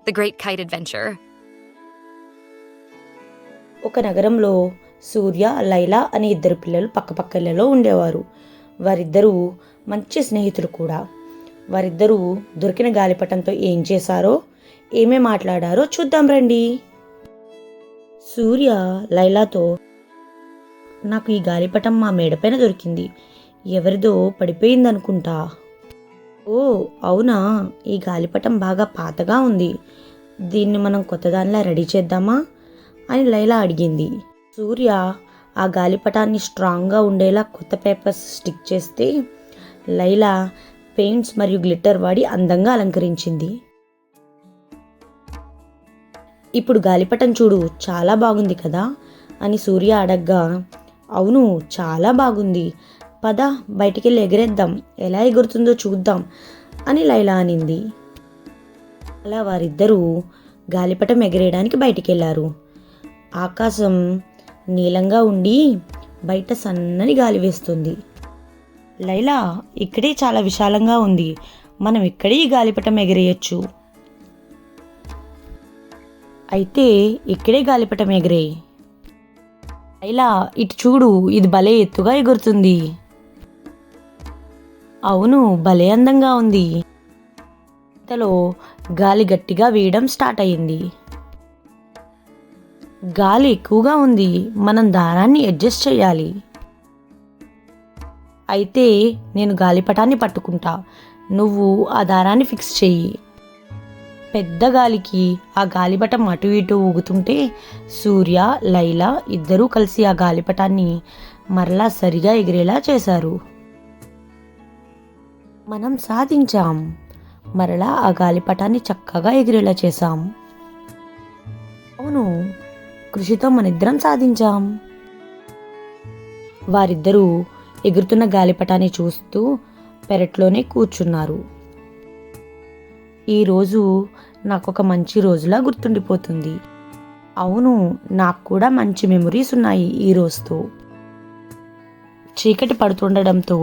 The Great Kite Adventure. ఒక నగరంలో సూర్య, లైలా అనే ఇద్దరు పిల్లలు పక్కపక్కలలో ఉండేవారు. వారిద్దరూ మంచి స్నేహితులు కూడా. వారిద్దరూ దొరికిన గాలిపటంతో ఏం చేశారో, ఏమేం మాట్లాడారో చూద్దాం రండి. సూర్య లైలాతో, నాకు ఈ గాలిపటం మా మేడపైన దొరికింది. ఎవరిదో పడిపోయిందనుకుంటా. ఓ అవునా, ఈ గాలిపటం బాగా పాతగా ఉంది. దీన్ని మనం కొత్తదానిలా రెడీ చేద్దామా అని లైలా అడిగింది. సూర్య ఆ గాలిపటాన్ని స్ట్రాంగ్గా ఉండేలా కొత్త పేపర్స్ స్టిక్ చేస్తే లైలా పెయింట్స్ మరియు గ్లిట్టర్ వాడి అందంగా అలంకరించింది. ఇప్పుడు గాలిపటం చూడు, చాలా బాగుంది కదా అని సూర్య అడగ్గా, అవును చాలా బాగుంది, పద బయటికెళ్ళి ఎగిరేద్దాం, ఎలా ఎగురుతుందో చూద్దాం అని లైలా అనింది. అలా వారిద్దరూ గాలిపటం ఎగిరేయడానికి బయటికెళ్లారు. ఆకాశం నీలంగా ఉండి బయట సన్నని గాలి వేస్తుంది. లైలా, ఇక్కడే చాలా విశాలంగా ఉంది, మనం ఇక్కడే ఈ గాలిపటం ఎగిరేయచ్చు. అయితే ఇక్కడే గాలిపటం ఎగిరేయి. లైలా, ఇటు చూడు, ఇది భలే ఎత్తుగా ఎగురుతుంది. అవును, భలే అందంగా ఉంది. ఇంతలో గాలి గట్టిగా వీయడం స్టార్ట్ అయింది. గాలి ఎక్కువగా ఉంది, మనం దారాన్ని అడ్జస్ట్ చేయాలి. అయితే నేను గాలిపటాన్ని పట్టుకుంటా, నువ్వు ఆ దారాన్ని ఫిక్స్ చెయ్యి. పెద్ద గాలికి ఆ గాలిపటం అటు ఇటు ఊగుతుంటే సూర్య, లైలా ఇద్దరూ కలిసి ఆ గాలిపటాన్ని మరలా సరిగా ఎగిరేలా చేశారు. మనం సాధించాం. మరలా ఆ గాలిపటాన్ని చక్కగా ఎగిరేలా చేశాం. అవును, కృషితో మనిద్దరం సాధించాం. వారిద్దరూ ఎగురుతున్న గాలిపటాన్ని చూస్తూ పెరట్లోనే కూర్చున్నారు. ఈరోజు నాకొక మంచి రోజులా గుర్తుండిపోతుంది. అవును, నాకు కూడా మంచి మెమొరీస్ ఉన్నాయి ఈ రోజుతో. చీకటి పడుతుండడంతో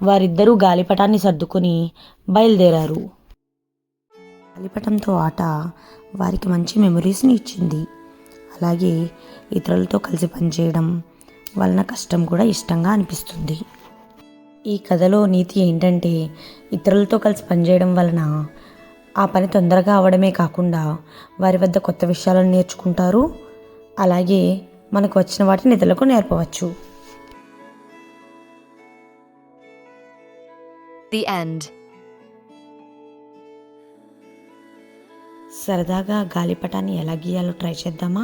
వారిద్దరూ గాలిపటాన్ని సర్దుకొని బయలుదేరారు. గాలిపటంతో ఆట వారికి మంచి మెమొరీస్ని ఇచ్చింది. అలాగే ఇతరులతో కలిసి పనిచేయడం వలన కష్టం కూడా ఇష్టంగా అనిపిస్తుంది. ఈ కథలో నీతి ఏంటంటే, ఇతరులతో కలిసి పనిచేయడం వలన ఆ పని తొందరగా అవడమే కాకుండా వారి వద్ద కొత్త విషయాలను నేర్చుకుంటారు. అలాగే మనకు వచ్చిన వాటిని ఇతరులకు నేర్పవచ్చు. The end. సరదాగా గాలిపటాన్ని ఎలా గీయాలో ట్రై చేద్దామా?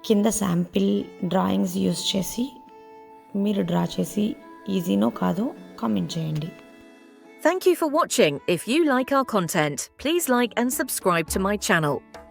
కింద శాంపిల్ డ్రాయింగ్స్ యూస్ చేసి మీరు డ్రా చేసి ఈజీనో కాదో కామెంట్ చేయండి. Thank you for watching. If you like our content, please like and subscribe to my channel.